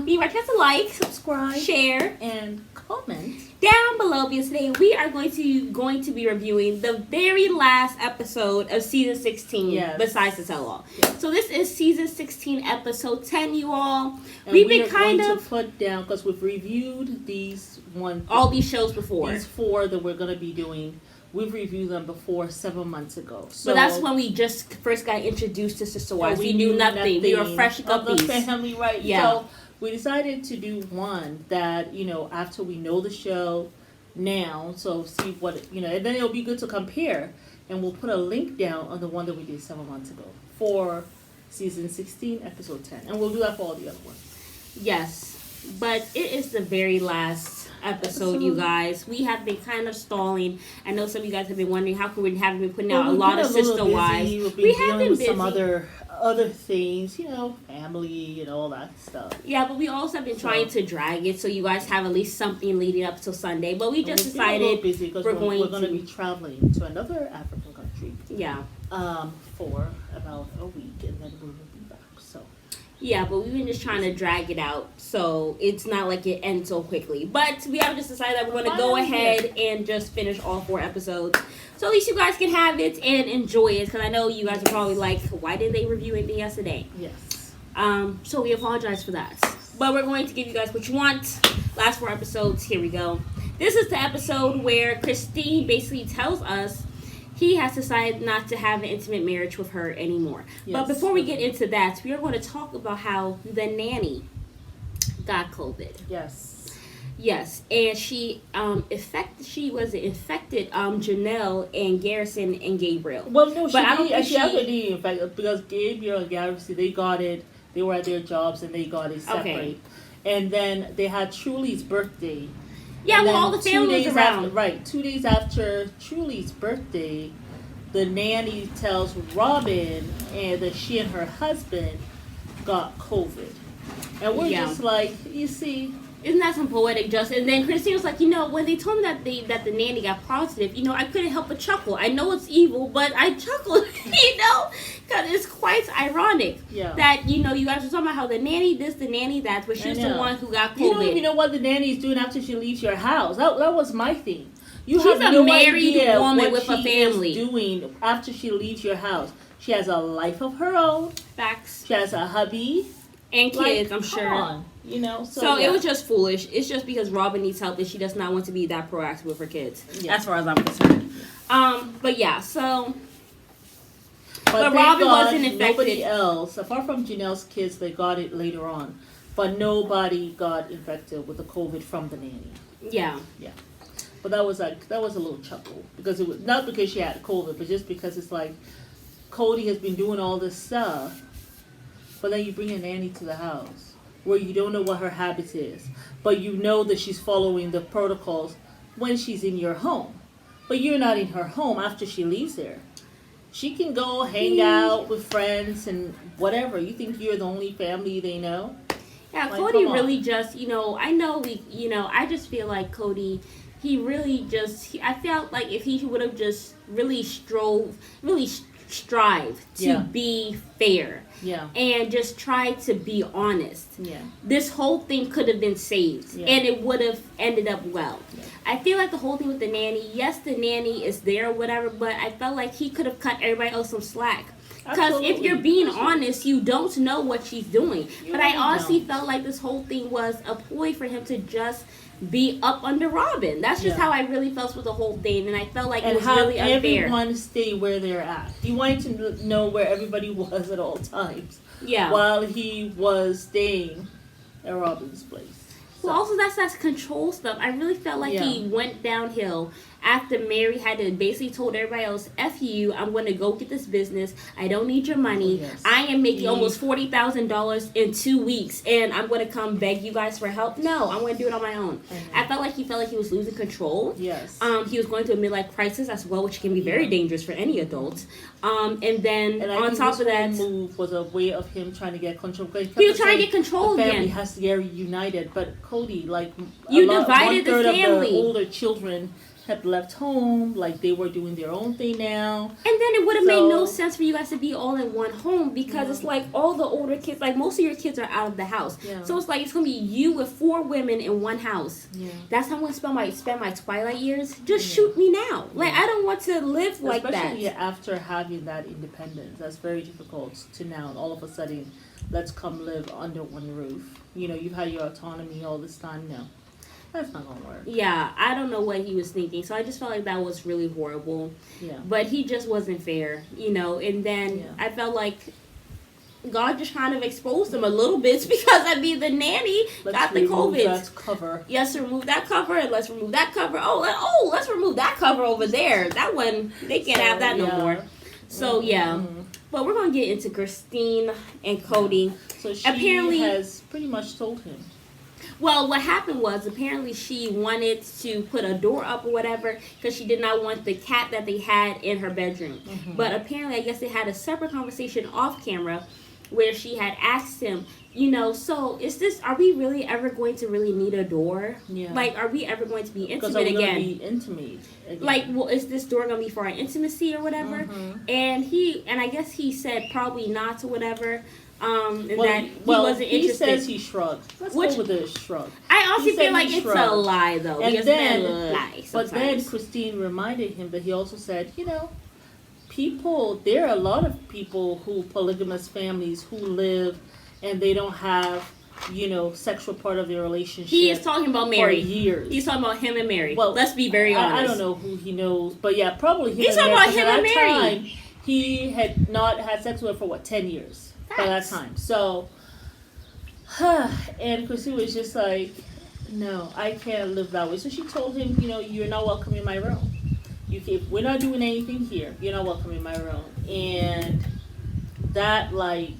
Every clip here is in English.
Be right to like, subscribe, share, and comment down below, because today we are going to be reviewing the very last episode of season 16. Yes. Besides the tell-all. Yes. So this is season 16, episode 10, you all. And We've we been are kind going of to put down, because we've reviewed all these shows before. These 4 that we're going to be doing. We've reviewed them before 7 months ago. So but that's when we just first got introduced to Sister Wives. So we knew nothing. We were fresh of the guppies. family, right? Yeah. So we decided to do one that, after we know the show now, so see what, and then it'll be good to compare. And we'll put a link down on the one that we did 7 months ago for season 16, episode 10. And we'll do that for all the other ones. Yes. But it is the very last episode, you guys. We have been kind of stalling. I know some of you guys have been wondering how come we haven't been putting out a lot of Sister Wives. We have been busy. Some other things, family and all that stuff. Yeah, but we also have been trying to drag it so you guys have at least something leading up till Sunday. But we just decided we're going to be traveling to another African country. Yeah. For about a week, and then we will be back. So. Yeah, but we've been just trying to drag it out, so it's not like it ends so quickly. But we have just decided that we're going to go ahead and just finish all 4 episodes. So at least you guys can have it and enjoy it, because I know you guys are probably like, why didn't they review anything yesterday? Yes. So we apologize for that. But we're going to give you guys what you want. Last 4 episodes, here we go. This is the episode where Christine basically tells us he has decided not to have an intimate marriage with her anymore. Yes. But before we get into that, we are going to talk about how the nanny got COVID. Yes. Yes, and she infected Janelle and Garrison and Gabriel. Well, no, but she actually infected, because Gabriel and Garrison, they got it. They were at their jobs and they got it separate. Okay. And then they had Truly's birthday. Yeah, well, all the family was around. 2 days after Truly's birthday, the nanny tells Robin that she and her husband got COVID. And we're just like, you see. Isn't that some poetic justice? And then Christine was like, when they told me that the nanny got positive, I couldn't help but chuckle. I know it's evil, but I chuckled, because it's quite ironic that, you guys were talking about how the nanny this, the nanny that, but she's the one who got COVID. You don't even know what the nanny's doing after she leaves your house. That was my thing. She's a married woman with a family. She's doing after she leaves your house. She has a life of her own. Facts. She has a hubby. And kids, I'm sure. On, So it was just foolish. It's just because Robin needs help and she does not want to be that proactive with her kids. Yeah. As far as I'm concerned. But yeah, so. But Robin wasn't infected. Nobody else, apart from Janelle's kids, they got it later on. But nobody got infected with the COVID from the nanny. Yeah. Yeah. But that was a little chuckle, because it was not because she had COVID, but just because it's like Cody has been doing all this stuff. But then you bring a nanny to the house where you don't know what her habits is, but you know that she's following the protocols when she's in your home. But you're not in her home after she leaves there. She can go hang out with friends and whatever. You think you're the only family they know? Yeah, like, Cody really just, I know I just feel like Cody, he really just, I felt like if he would have just really strive to be fair. Yeah. And just try to be honest. Yeah. This whole thing could have been saved. Yeah. And it would have ended up well. Yeah. I feel like the whole thing with the nanny, yes, the nanny is there or whatever, but I felt like he could have cut everybody else some slack. Because if you're being honest, you don't know what she's doing. But I honestly felt like this whole thing was a ploy for him to just be up under Robin. That's just how I really felt with the whole thing, and I felt like it was really unfair. Everyone stay where they're at. He wanted to know where everybody was at all times. Yeah. While he was staying at Robin's place. Well, also that's control stuff. I really felt like he went downhill after Mary had to basically told everybody else, F you, I'm going to go get this business. I don't need your money. Yes. I am making almost $40,000 in 2 weeks, and I'm going to come beg you guys for help. No, I'm going to do it on my own. I felt like he was losing control. Yes. He was going through a midlife crisis as well, which can be very dangerous for any adult. And then on top of that, move was a way of him trying to get control. He was trying to get control again. The family has to get reunited, but Cody, like you divided the family. Of the older children had left home, like they were doing their own thing now. And then it would have made no sense for you guys to be all in one home because it's like all the older kids, like most of your kids are out of the house. Yeah. So it's like it's gonna be you with 4 women in one house. Yeah. That's how I'm gonna spend my twilight years. Just shoot me now. Like I don't want to live like that. Especially after having that independence, that's very difficult to now all of a sudden let's come live under one roof. You know, you've had your autonomy all this time now. That's not gonna work. Yeah, I don't know what he was thinking. So I just felt like that was really horrible. Yeah. But he just wasn't fair, you know. And then I felt like God just kind of exposed him a little bit because I mean the nanny got the COVID. That cover. Yes, remove that cover and let's remove that cover. Oh, let's remove that cover over there. That one they can't have that no more. So but we're gonna get into Christine and Cody. So she apparently has pretty much told him. Well, what happened was apparently she wanted to put a door up or whatever because she did not want the cat that they had in her bedroom. Mm-hmm. But apparently, I guess they had a separate conversation off camera where she had asked him, you know, so are we really ever going to really need a door? Yeah. Like, are we ever going to be intimate again? Be intimate again. Like, well, is this door going to be for our intimacy or whatever? Mm-hmm. And I guess he said probably not or whatever. That he wasn't interested. He says he shrugged. Let's go with the shrug. I also feel like it's a lie, though. And then, a lie but then Christine reminded him that he also said, you know, there are a lot of people polygamous families who live and they don't have, you know, sexual part of their relationship. He is talking about Mary. For years. He's talking about him and Mary. Well, let's be very honest. I don't know who he knows, but yeah, probably him. He's talking about him and Mary. Time, he had not had sex with her for 10 years. By that time. So, and Chrissy was just like, no, I can't live that way. So she told him, you know, you're not welcome in my room. We're not doing anything here. You're not welcome in my room. And that, like,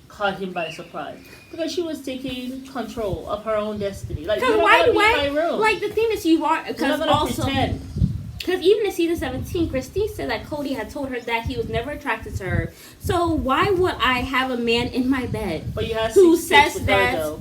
caught him by surprise. Because she was taking control of her own destiny. Like, you're not going to be in my room. Like, the thing is you are, because also... pretend. Because even in season 17, Christine said that Cody had told her that he was never attracted to her. So why would I have a man in my bed who says that?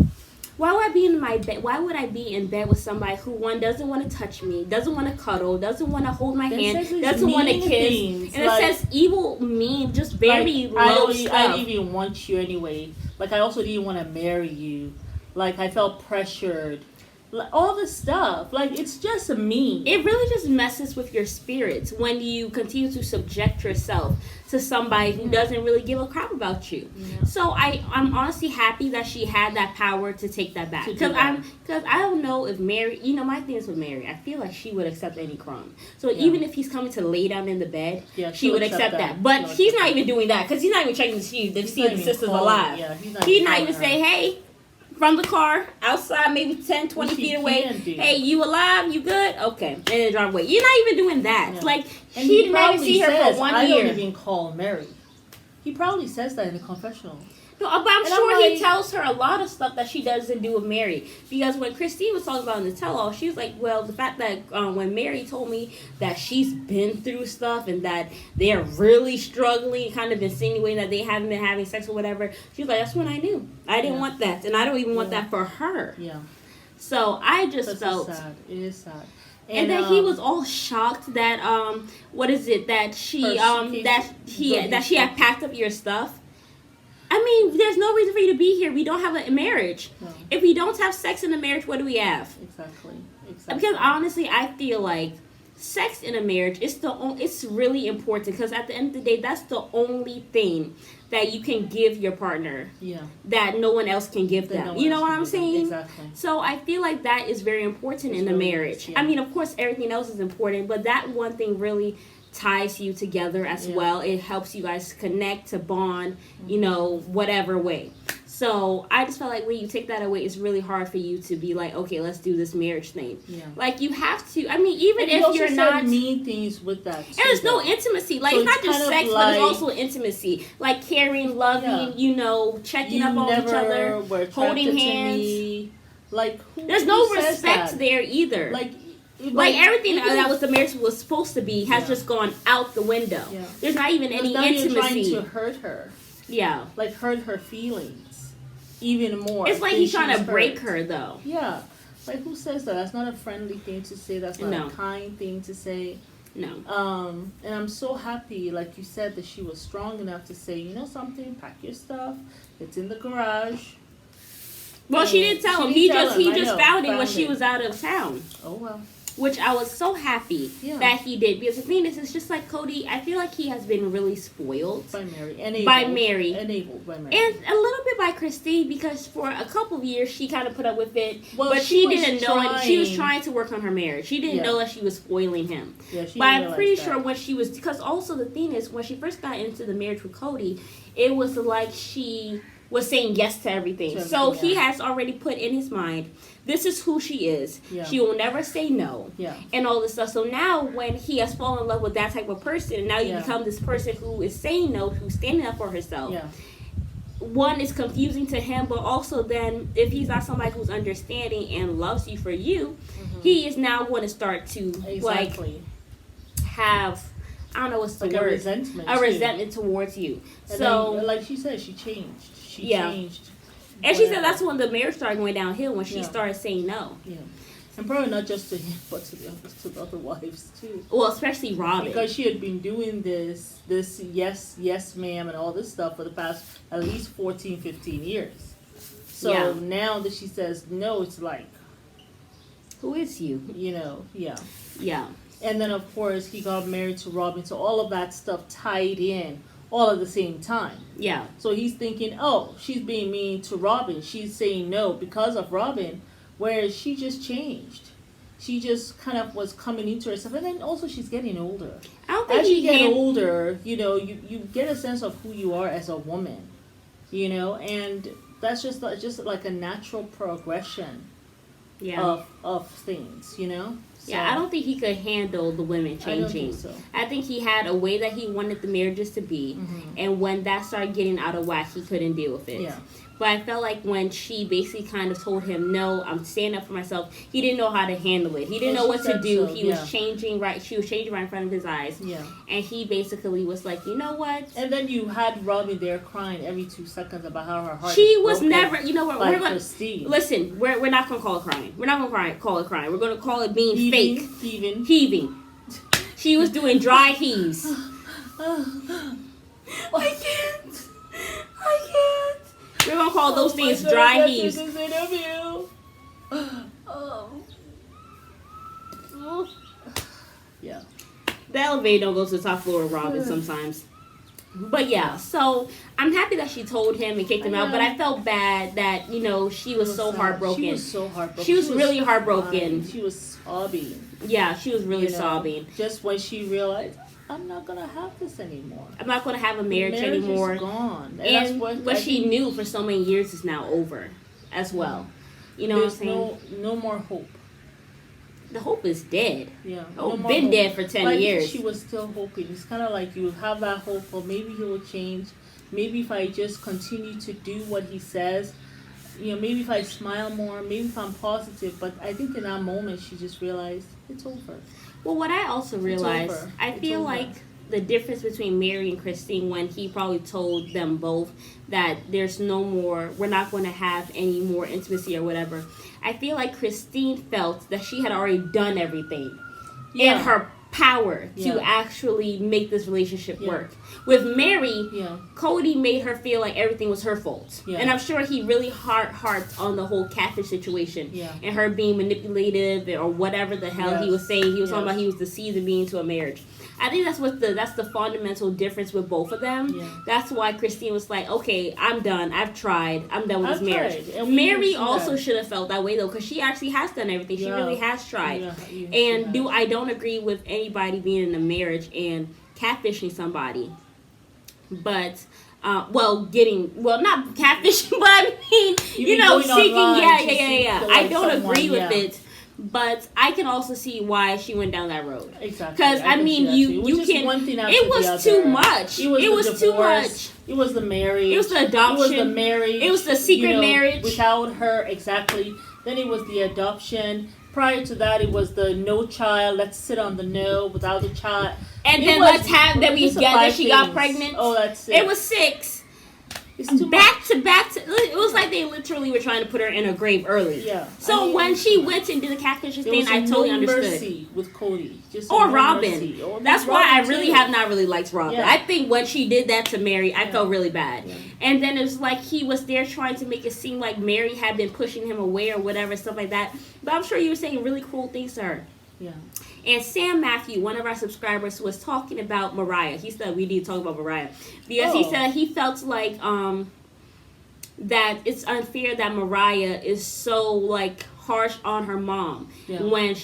Why would I be in my bed? Why would I be in bed with somebody who, one, doesn't want to touch me, doesn't want to cuddle, doesn't want to hold my hand, doesn't want to kiss, and like, it says evil, mean, just very low stuff. I didn't even want you anyway. Like, I also didn't want to marry you. Like, I felt pressured. Like, all this stuff, like, it's just mean. It really just messes with your spirits when you continue to subject yourself to somebody who doesn't really give a crap about you. Yeah. So I'm honestly happy that she had that power to take that back. Because I don't know if Mary, you know, my thing is with Mary, I feel like she would accept any crumb. So even if he's coming to lay down in the bed, she would accept that. But he's not even doing that because he's not even checking to see if the sister's alive. Yeah, he's not even saying, hey, from the car, outside, maybe 10, 20 feet away. Hey, you alive? You good? Okay. And then drive away. You're not even doing that. Yeah. Like, and he didn't even see her for 1 year. I don't even call Mary. He probably says that in the confessional. No, but I'm sure he tells her a lot of stuff that she doesn't do with Mary. Because when Christine was talking about in the tell-all, she was like, well, the fact that when Mary told me that she's been through stuff and that they're really struggling, kind of insinuating that they haven't been having sex or whatever, she was like, that's when I knew. I didn't want that. And I don't even want that for her. Yeah. So I just felt... sad. It is sad. And then he was all shocked that, that she had packed up your stuff. I mean, there's no reason for you to be here. We don't have a marriage. No. If we don't have sex in a marriage, what do we have? Exactly. Because honestly, I feel like sex in a marriage is it's really important because at the end of the day, that's the only thing that you can give your partner. Yeah. That no one else can give them. You know what I'm saying? Exactly. So I feel like that is very important in a marriage. I mean, of course, everything else is important, but that one thing really ties you together as well. It helps you guys connect, to bond, you know, whatever way. So I just felt like when you take that away, it's really hard for you to be like, okay, let's do this marriage thing. Yeah. Like you have to. I mean, even if you're not mean things with that. Too, and there's no intimacy. Like so it's not just sex, but it's also intimacy. Like caring, loving, you know, checking up on each other, holding hands. Like there's no respect there either. Like everything that was the marriage was supposed to be has just gone out the window. Yeah. There's not even any intimacy. You're trying to hurt her. Yeah. Like hurt her feelings even more. It's like he's trying to break her though. Yeah. Like, who says that? That's not a friendly thing to say. That's not a kind thing to say. No. And I'm so happy, like you said, that she was strong enough to say, you know something, pack your stuff. It's in the garage. Well, she didn't tell him. He just found it when she was out of town. Oh, well. Which I was so happy that he did. Because the thing is, it's just like Cody, I feel like he has been really spoiled. By Mary. Enabled by Mary. And a little bit by Christine, because for a couple of years, she kind of put up with it. Well, but she didn't know it. She was trying to work on her marriage. She didn't know that she was spoiling him. Yeah, she but I'm pretty sure when she was... Because also the thing is, when she first got into the marriage with Cody, it was like she was saying yes to everything. So he has already put in his mind, this is who she is. Yeah. She will never say no. Yeah. And all this stuff. So now when he has fallen in love with that type of person, now you become this person who is saying no, who's standing up for herself. Yeah. One is confusing to him, but also then if he's not somebody who's understanding and loves you for you, he is now going to start to like have, I don't know what's the word, a resentment towards you. And so then, like she said, she changed. She changed. And she said that's when the marriage started going downhill, when she started saying no. Yeah. And probably not just to him, but to the other wives too. Well, especially Robin. Because she had been doing this yes ma'am and all this stuff for the past at least 14, 15 years. So now that she says no, it's like, who is you? You know, yeah. Yeah. And then of course he got married to Robin, so all of that stuff tied in all at the same time. Yeah. So he's thinking, oh, she's being mean to Robin. She's saying no because of Robin, whereas she just changed. She just kind of was coming into herself. And then also she's getting older. I don't think as you get older, you know, you get a sense of who you are as a woman, you know, and that's just like a natural progression of things, you know. So, yeah, I don't think he could handle the women changing. I don't think so. I think he had a way that he wanted the marriages to be, and when that started getting out of whack, he couldn't deal with it. Yeah. But I felt like when she basically kind of told him, no, I'm standing up for myself, he didn't know how to handle it. He didn't know what to do. He was changing right. She was changing right in front of his eyes. Yeah. And he basically was like, you know what? And then you had Robin there crying every 2 seconds about how her heart she was never, you know what? We're going to listen, we're not going to call it crying. We're not going to call it crying. We're going to call it being fake. Heaving. She was doing dry heaves. I can't. We're going to call those things dry heaves. Yeah. The elevator don't go to the top floor of Robin sometimes. But yeah, so I'm happy that she told him and kicked him out, but I felt bad that, you know, she was so heartbroken. She was so heartbroken. She was really heartbroken. She was sobbing. Yeah, she was really sobbing. Just when she realized, I'm not going to have this anymore. I'm not going to have a marriage anymore. Is gone. And what she knew for so many years is now over as well. You know what I'm saying? No more hope. The hope is dead. Yeah. Hope been dead for 10 years. She was still hoping. It's kind of like you have that hope, or maybe he will change. Maybe if I just continue to do what he says, you know, maybe if I smile more, maybe if I'm positive. But I think in that moment, she just realized it's over. Well, what I also realized, I feel like the difference between Mary and Christine, when he probably told them both that there's no more, we're not going to have any more intimacy or whatever. I feel like Christine felt that she had already done everything in her power to actually make this relationship work. With Mary, Cody made her feel like everything was her fault. Yeah. And I'm sure he really harped on the whole catfish situation and her being manipulative or whatever the hell he was saying. He was talking about he was deceived and being into a marriage. I think that's the fundamental difference with both of them. Yeah. That's why Christine was like, okay, I'm done. I've tried. I'm done with this marriage. Mary also should have felt that way though, because she actually has done everything. She really has tried. I don't agree with anybody being in a marriage and catfishing somebody. But not catfishing, but I mean, seeking. I don't agree with it. But I can also see why she went down that road. Exactly. Because I mean, you can. It was too much. It was too much. It was the marriage. It was the adoption. It was the marriage. It was the secret marriage without her. Exactly. Then it was the adoption. Prior to that, it was the no child. Let's sit on the no without the child. And then let's have them together. She got pregnant. Oh, that's it. It was 6. It's too back much. It was like they literally were trying to put her in her grave early. Yeah. So when she went and did the catfishing thing, I totally understood. Mercy with Cody. Or Robin. That's why I really have not really liked Robin. Yeah. I think when she did that to Mary, I felt really bad. Yeah. And then it was like he was there trying to make it seem like Mary had been pushing him away or whatever, stuff like that. But I'm sure you were saying really cruel things to her. Yeah. And Sam Matthew, one of our subscribers, was talking about Mariah. He said we need to talk about Mariah. Because he said he felt like that it's unfair that Mariah is so like harsh on her mom when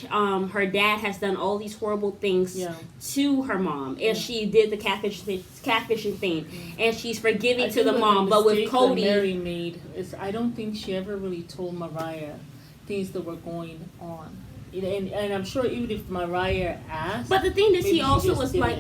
her dad has done all these horrible things to her mom, and she did the catfishing thing, and she's forgiving to the mom. But with Cody, Mary made is I don't think she ever really told Mariah things that were going on. And I'm sure even if Mariah asked, but the thing is, he also was like,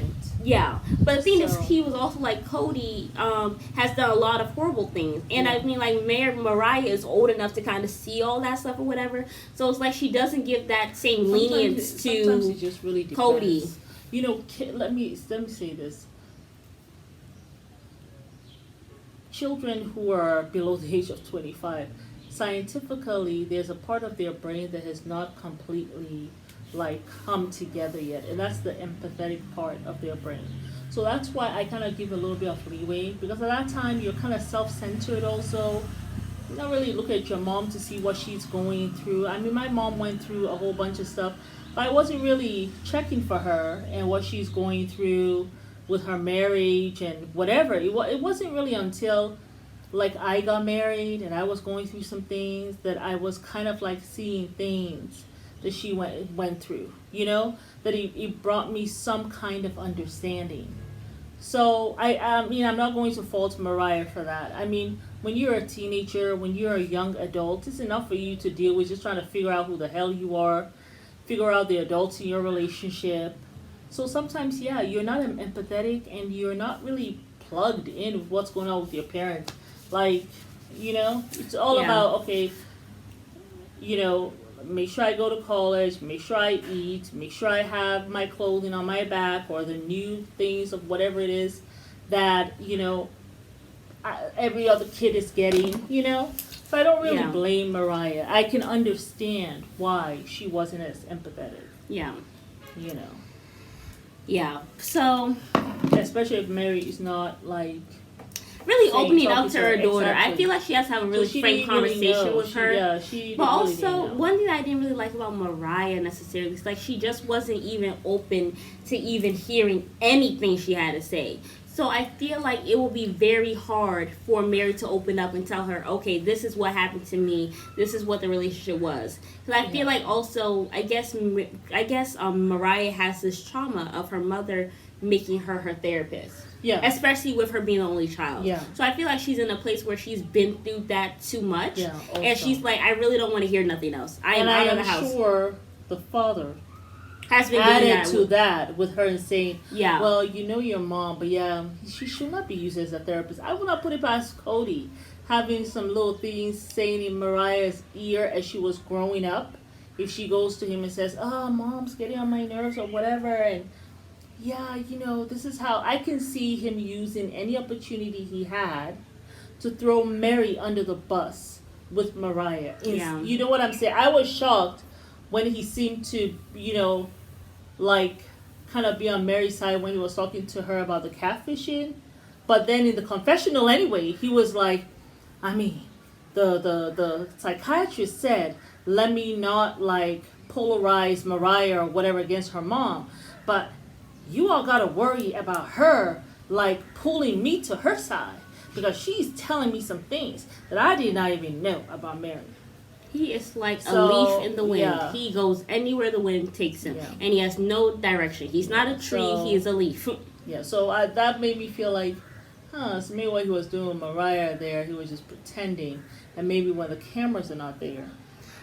but the thing is, he was also like, Cody has done a lot of horrible things, and I mean, like, Mariah is old enough to kind of see all that stuff or whatever, so it's like she doesn't give that same lenience to sometimes it just really depends. Cody. You know, let me say this: children who are below the age of 25. Scientifically, there's a part of their brain that has not completely like come together yet, and that's the empathetic part of their brain. So that's why I kind of give a little bit of leeway, because at that time you're kind of self-centered also. You don't really look at your mom to see what she's going through. I mean, my mom went through a whole bunch of stuff, but I wasn't really checking for her and what she's going through with her marriage and whatever. It wasn't really until like I got married and I was going through some things that I was kind of like seeing things that she went through, you know, that it brought me some kind of understanding. So I mean, I'm not going to fault Mariah for that. I mean, when you're a teenager, when you're a young adult, it's enough for you to deal with just trying to figure out who the hell you are, figure out the adults in your relationship. So sometimes, you're not empathetic and you're not really plugged in with what's going on with your parents. Like, you know, it's all about, okay, you know, make sure I go to college, make sure I eat, make sure I have my clothing on my back or the new things of whatever it is that, you know, every other kid is getting, you know. So I don't really blame Mariah. I can understand why she wasn't as empathetic. Yeah. You know. Yeah. So. Especially if Mary is not like really opening up to her daughter. Exactly. I feel like she has to have a really frank conversation with her. But also, one thing that I didn't really like about Mariah necessarily is like she just wasn't even open to even hearing anything she had to say. So I feel like it will be very hard for Mary to open up and tell her, okay, this is what happened to me. This is what the relationship was. Because I feel like also, I guess Mariah has this trauma of her mother making her therapist. Yeah. Especially with her being the only child. Yeah. So I feel like she's in a place where she's been through that too much. Yeah. Also. And she's like, I really don't want to hear nothing else. I am out of the house. I'm sure the father has been added to that with her and saying, well, you know your mom, but she should not be used as a therapist. I will not put it past Cody having some little things saying in Mariah's ear as she was growing up. If she goes to him and says, oh, mom's getting on my nerves or whatever, and you know, this is how I can see him using any opportunity he had to throw Mary under the bus with Mariah. You know what I'm saying? I was shocked when he seemed to, you know, like kind of be on Mary's side when he was talking to her about the catfishing. But then in the confessional anyway, he was like, I mean, the psychiatrist said, let me not like polarize Mariah or whatever against her mom. But you all got to worry about her like pulling me to her side because she's telling me some things that I did not even know about Mary. He is like a leaf in the wind. Yeah. He goes anywhere the wind takes him. Yeah. And he has no direction. He's not a tree. He is a leaf. So that made me feel like, so maybe what he was doing with Mariah there, he was just pretending. And maybe when the cameras are not there.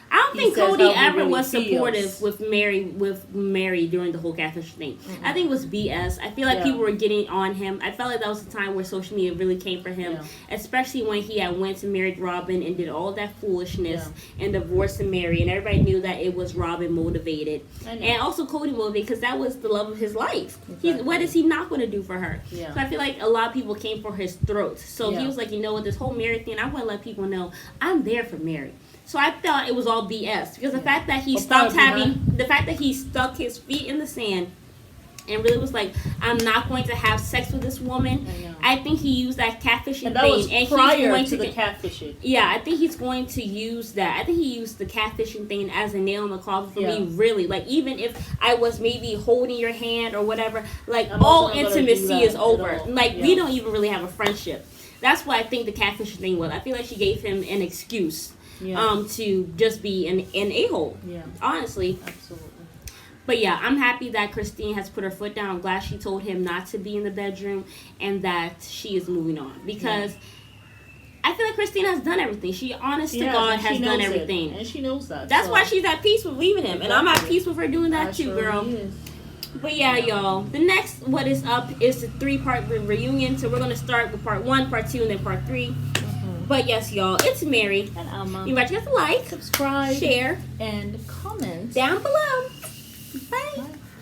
I don't think says Cody how he ever really was supportive feels. with Mary during the whole catfish thing. Mm-mm. I think it was BS. I feel like Yeah. people were getting on him. I felt like that was the time where social media really came for him, especially when he had went to married Robin and did all that foolishness and divorced Mary, and everybody knew that it was Robin motivated and also Cody motivated because that was the love of his life. Exactly. What is he not going to do for her? Yeah. So I feel like a lot of people came for his throat. So he was like, you know what, this whole Mary thing, I want to let people know I'm there for Mary. So I thought it was all BS because the fact that he the fact that he stuck his feet in the sand and really was like, I'm not going to have sex with this woman. I think he used that catfishing and that thing. Was and prior he's going to the catfishing. Yeah, I think he's going to use that. I think he used the catfishing thing as a nail in the coffin for me, really. Like, even if I was maybe holding your hand or whatever, like, all intimacy is over. Like, we don't even really have a friendship. That's why I think the catfishing thing was. I feel like she gave him an excuse to just be an a-hole. Yeah. Honestly. Absolutely. But yeah, I'm happy that Christine has put her foot down. I'm glad she told him not to be in the bedroom and that she is moving on. Because I feel like Christine has done everything. She, honest to God, has done everything. And she knows that. That's why she's at peace with leaving him. And I'm at peace with her doing that too, girl. But yeah, y'all. The next what is up is the 3-part reunion. So we're going to start with part 1, part 2, and then part 3. But yes, y'all, it's Mary. And Alma. You guys to like, subscribe, share, and comment down below. Bye.